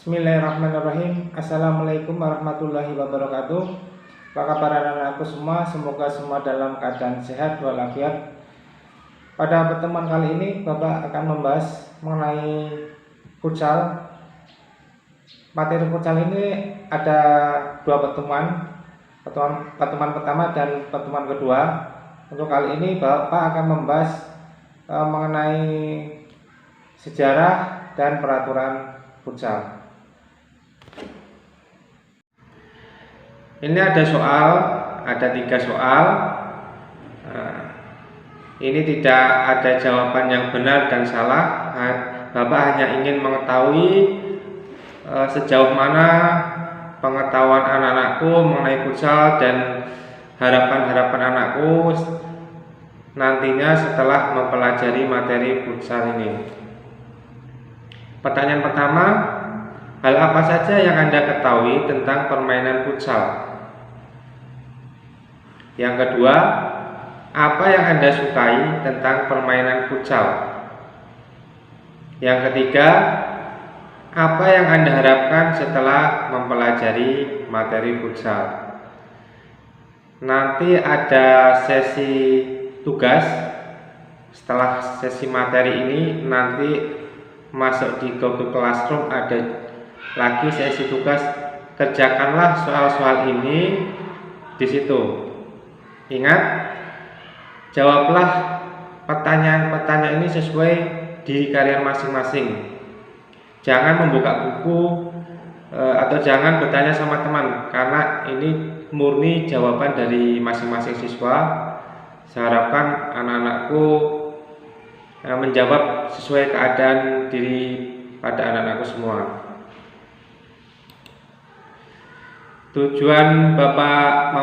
Bismillahirrahmanirrahim. Assalamualaikum warahmatullahi wabarakatuh. Apa kabar anak-anakku semua? Semoga semua dalam keadaan sehat walafiat. Pada pertemuan kali ini Bapak akan membahas mengenai futsal. Materi futsal ini ada dua pertemuan pertama dan pertemuan kedua. Untuk kali ini Bapak akan membahas mengenai sejarah dan peraturan futsal. Ini ada tiga soal. Ini tidak ada jawaban yang benar dan salah. Bapak hanya ingin mengetahui sejauh mana pengetahuan anak-anakku mengenai futsal dan harapan-harapan anakku nantinya setelah mempelajari materi futsal ini. Pertanyaan pertama, hal apa saja yang Anda ketahui tentang permainan futsal? Yang kedua, apa yang Anda sukai tentang permainan futsal? Yang ketiga, apa yang Anda harapkan setelah mempelajari materi futsal? Nanti ada sesi tugas. Setelah sesi materi ini nanti masuk di Google Classroom, ada lagi sesi tugas. Kerjakanlah soal-soal ini di situ. Ingat, jawablah pertanyaan-pertanyaan ini sesuai di kalian masing-masing. Jangan membuka buku atau jangan bertanya sama teman, karena ini murni jawaban dari masing-masing siswa. Saya harapkan anak-anakku menjawab sesuai keadaan diri pada anak-anakku semua. Tujuan Bapak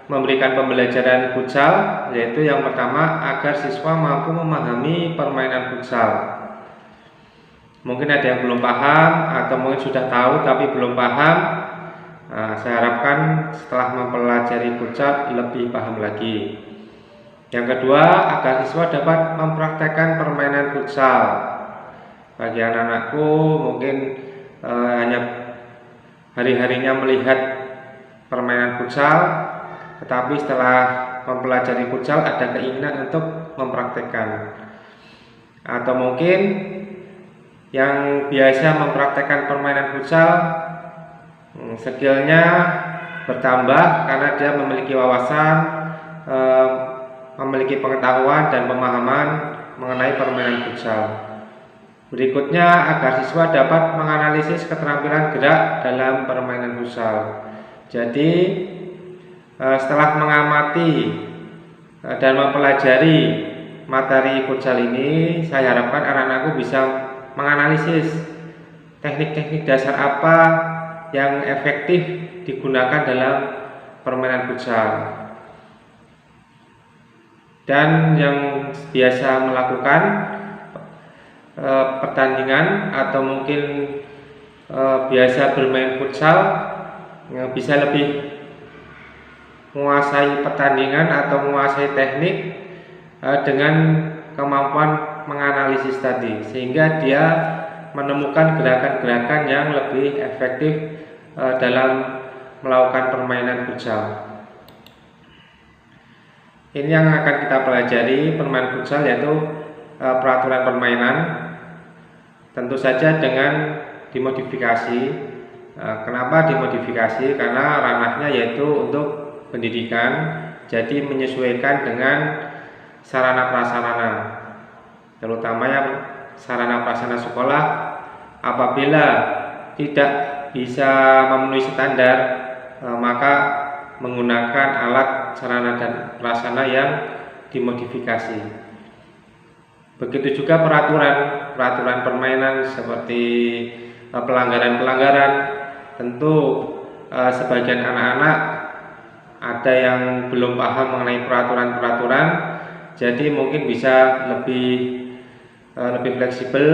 memberikan pembelajaran futsal yaitu yang pertama, agar siswa mampu memahami permainan futsal. Mungkin ada yang belum paham atau mungkin sudah tahu tapi belum paham. Saya harapkan setelah mempelajari futsal lebih paham lagi. Yang kedua, agar siswa dapat mempraktekkan permainan futsal. Bagi anak-anakku mungkin hanya hari-harinya melihat permainan futsal, tetapi setelah mempelajari futsal ada keinginan untuk mempraktekkan. Atau mungkin yang biasa mempraktekkan permainan futsal, skillnya bertambah karena dia memiliki wawasan, memiliki pengetahuan dan pemahaman mengenai permainan futsal. Berikutnya, agar siswa dapat menganalisis keterampilan gerak dalam permainan futsal. Jadi setelah mengamati dan mempelajari materi futsal ini, saya harapkan anak-anakku bisa menganalisis teknik-teknik dasar apa yang efektif digunakan dalam permainan futsal. Dan yang biasa melakukan pertandingan atau mungkin biasa bermain futsal bisa lebih menguasai pertandingan atau menguasai teknik dengan kemampuan menganalisis tadi, sehingga dia menemukan gerakan-gerakan yang lebih efektif dalam melakukan permainan futsal. Ini yang akan kita pelajari permainan futsal, yaitu peraturan permainan. Tentu saja dengan dimodifikasi. Kenapa dimodifikasi? Karena ranahnya yaitu untuk pendidikan, jadi menyesuaikan dengan sarana prasarana, terutama yang sarana prasarana sekolah. Apabila tidak bisa memenuhi standar, maka menggunakan alat sarana dan prasarana yang dimodifikasi. Begitu juga peraturan permainan seperti pelanggaran-pelanggaran. Tentu sebagian anak-anak ada yang belum paham mengenai peraturan-peraturan, jadi mungkin bisa lebih fleksibel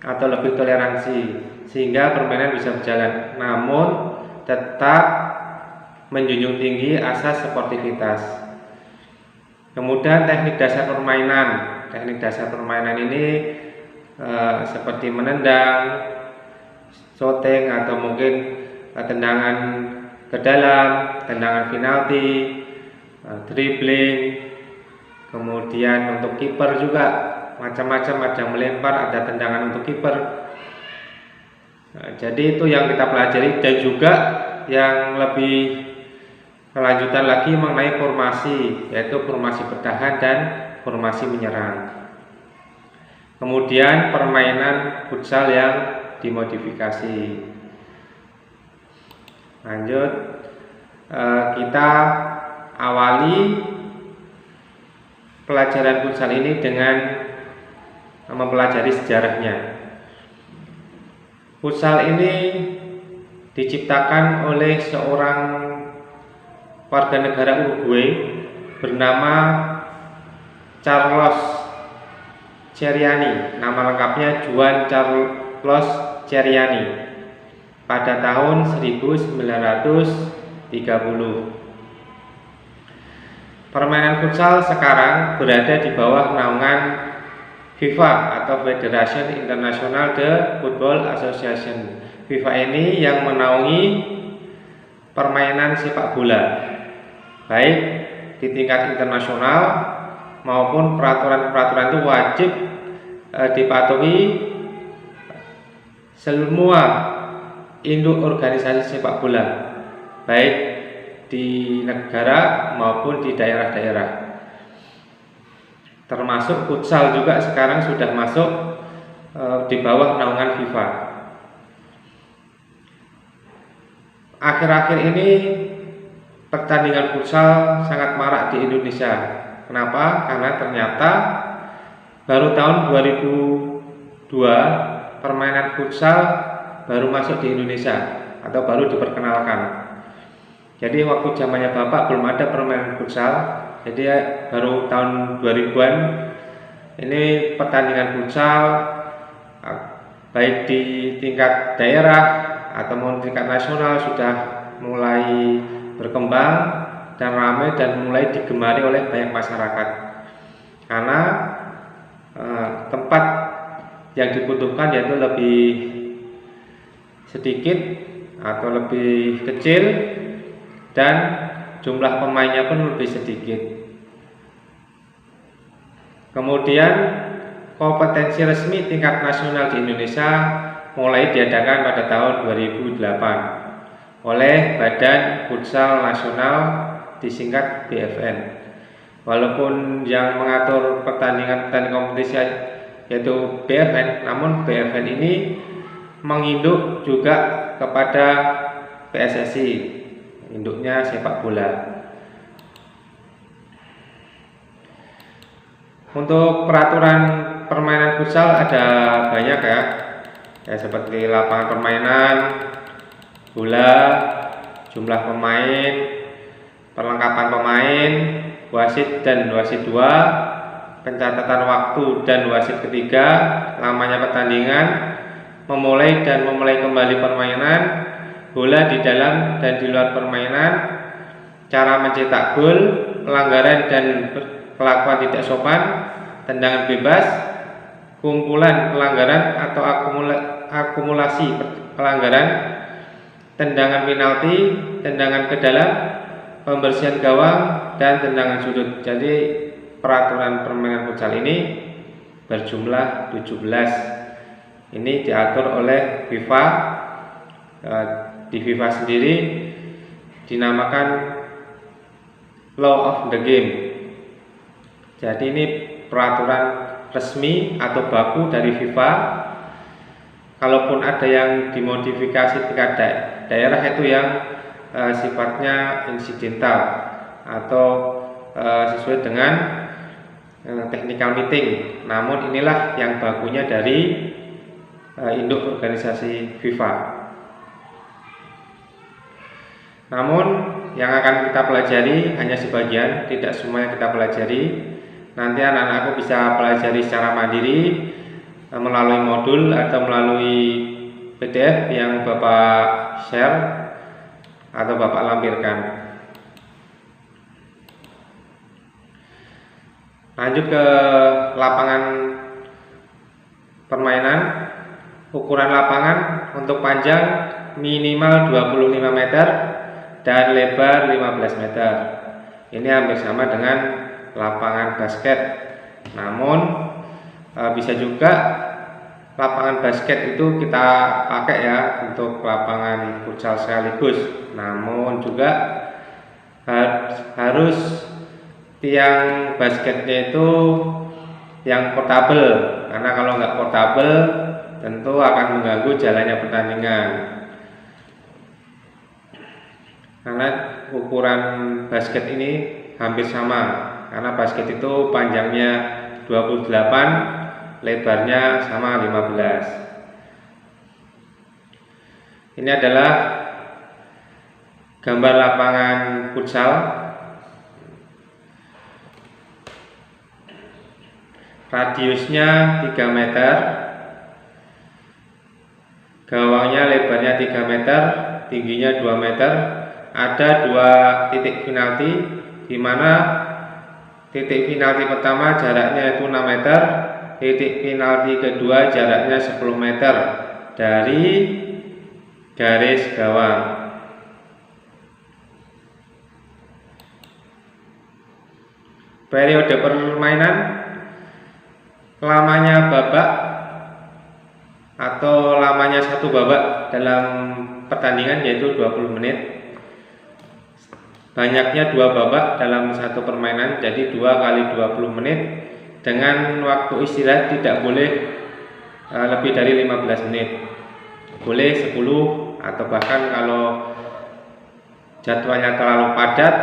atau lebih toleransi sehingga permainan bisa berjalan, namun tetap menjunjung tinggi asas sportivitas. Kemudian teknik dasar permainan ini seperti menendang, shooting atau mungkin tendangan ke dalam, tendangan penalti, dribbling, kemudian untuk kiper juga macam-macam, ada melempar, ada tendangan untuk kiper. Jadi itu yang kita pelajari, dan juga yang lebih kelanjutan lagi mengenai formasi, yaitu formasi bertahan dan formasi menyerang. Kemudian permainan futsal yang dimodifikasi. Lanjut, kita awali pelajaran futsal ini dengan mempelajari sejarahnya. Futsal ini diciptakan oleh seorang warga negara Uruguay bernama Carlos Ceriani. Nama lengkapnya Juan Carlos Ceriani, pada tahun 1930. Permainan futsal sekarang berada di bawah naungan FIFA atau Federation International de Football Association. FIFA ini yang menaungi permainan sepak bola, baik di tingkat internasional maupun peraturan-peraturan itu wajib dipatuhi semua induk organisasi sepak bola, baik di negara maupun di daerah-daerah. Termasuk futsal juga sekarang sudah masuk di bawah naungan FIFA. Akhir-akhir ini pertandingan futsal sangat marak di Indonesia. Kenapa? Karena ternyata baru tahun 2002 permainan futsal baru masuk di Indonesia atau baru diperkenalkan. Jadi waktu zamannya Bapak belum ada permainan futsal. Jadi baru tahun 2000-an ini pertandingan futsal baik di tingkat daerah atau tingkat nasional sudah mulai berkembang dan ramai dan mulai digemari oleh banyak masyarakat. Karena tempat yang dibutuhkan yaitu lebih sedikit atau lebih kecil dan jumlah pemainnya pun lebih sedikit. Kemudian kompetensi resmi tingkat nasional di Indonesia mulai diadakan pada tahun 2008 oleh Badan Futsal Nasional, disingkat BFN. Walaupun yang mengatur pertandingan kompetisi yaitu BFN, namun BFN ini menginduk juga kepada PSSI, induknya sepak bola. Untuk peraturan permainan futsal ada banyak ya seperti lapangan permainan, bola, jumlah pemain, perlengkapan pemain, wasit dan wasit 2, pencatatan waktu dan wasit ketiga, lamanya pertandingan, memulai dan memulai kembali permainan, bola di dalam dan di luar permainan, cara mencetak gol, pelanggaran dan kelakuan tidak sopan, tendangan bebas, kumpulan pelanggaran atau akumulasi pelanggaran, tendangan penalti, tendangan ke dalam, pembersihan gawang, dan tendangan sudut. Jadi peraturan permainan futsal ini berjumlah 17. Ini diatur oleh FIFA. Di FIFA sendiri dinamakan Law of the Game. Jadi ini peraturan resmi atau baku dari FIFA. Kalaupun ada yang dimodifikasi tingkat daerah itu yang sifatnya insidental atau sesuai dengan technical meeting. Namun inilah yang bakunya dari induk organisasi FIFA. Namun yang akan kita pelajari hanya sebagian, tidak semua yang kita pelajari. Nanti anak-anakku bisa pelajari secara mandiri melalui modul atau melalui PDF yang Bapak share atau Bapak lampirkan. Lanjut ke lapangan permainan. ukuran lapangan untuk panjang minimal 25 meter dan lebar 15 meter. Ini hampir sama dengan lapangan basket. Namun bisa juga lapangan basket itu kita pakai ya untuk lapangan futsal sekaligus. Namun juga harus tiang basketnya itu yang portabel, karena kalau nggak portabel tentu akan mengganggu jalannya pertandingan. Karena ukuran basket ini hampir sama, karena basket itu panjangnya 28, lebarnya sama 15. Ini adalah gambar lapangan futsal. Radiusnya 3 meter, gawangnya lebarnya 3 meter, tingginya 2 meter. Ada 2 titik penalti, di mana titik penalti pertama jaraknya itu 6 meter, titik penalti kedua jaraknya 10 meter dari garis gawang. Periode permainan lamanya babak atau lamanya satu babak dalam pertandingan yaitu 20 menit. Banyaknya 2 babak dalam satu permainan, jadi 2 kali 20 menit dengan waktu istirahat tidak boleh lebih dari 15 menit. Boleh 10 atau bahkan kalau jadwalnya terlalu padat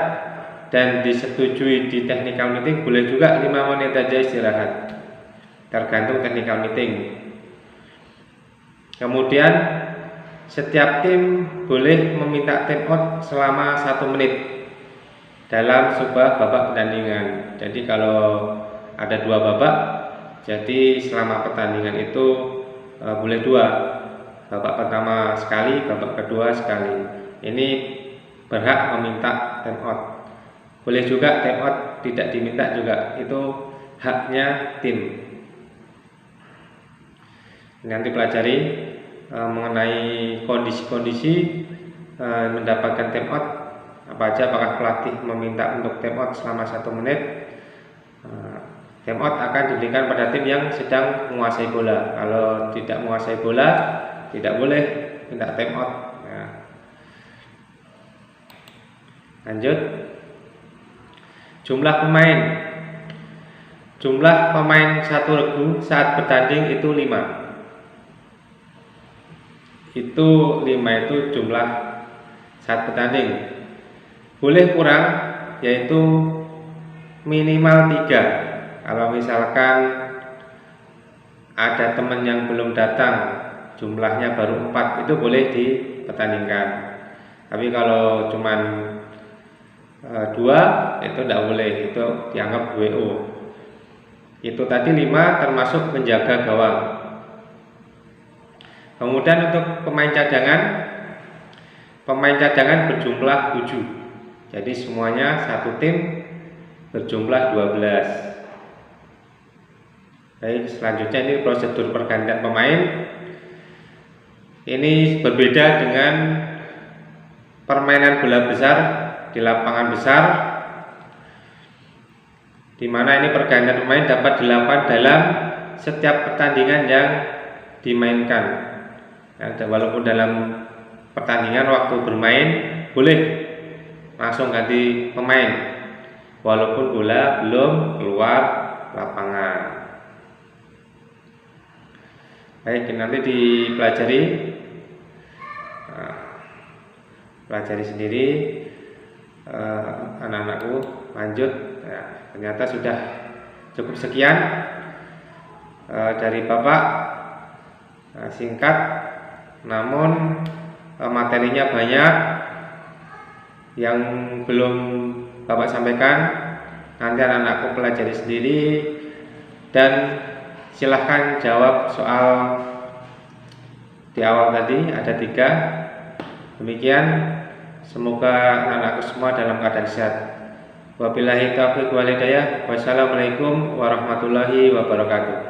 dan disetujui di technical meeting boleh juga 5 menit saja istirahat, tergantung technical meeting. Kemudian setiap tim boleh meminta time out selama 1 menit dalam sebuah babak pertandingan. Jadi kalau ada 2 babak, jadi selama pertandingan itu boleh 2. Babak pertama sekali, babak kedua sekali. Ini berhak meminta time out. Boleh juga time out tidak diminta juga, itu haknya tim. Nanti pelajari mengenai kondisi-kondisi mendapatkan time out apa aja, apakah pelatih meminta untuk time out selama 1 menit. Time out akan diberikan pada tim yang sedang menguasai bola. Kalau tidak menguasai bola tidak boleh minta time out. Lanjut, jumlah pemain. Jumlah pemain satu regu saat bertanding itu 5. Itu 5 itu jumlah saat bertanding. Boleh kurang, yaitu minimal 3. Kalau misalkan ada teman yang belum datang, jumlahnya baru 4, itu boleh dipertandingkan. Tapi kalau cuman 2 itu tidak boleh, itu dianggap WO. Itu tadi 5 termasuk penjaga gawang. Kemudian untuk pemain cadangan berjumlah 7. Jadi semuanya satu tim berjumlah 12. Baik, selanjutnya ini prosedur pergantian pemain. Ini berbeda dengan permainan bola besar di lapangan besar, di mana ini pergantian pemain dapat dilakukan dalam setiap pertandingan yang dimainkan. Walaupun dalam pertandingan waktu bermain boleh langsung ganti pemain walaupun bola belum keluar lapangan. Baik, nanti dipelajari, pelajari sendiri anak-anakku. Lanjut, ternyata sudah cukup sekian dari Bapak, singkat namun materinya banyak yang belum Bapak sampaikan. Nanti anak-anakku pelajari sendiri dan silahkan jawab soal di awal tadi, ada 3. Demikian, semoga anak-anakku semua dalam keadaan sehat. Wabillahi taufiq wal hidayah. Wassalamualaikum warahmatullahi wabarakatuh.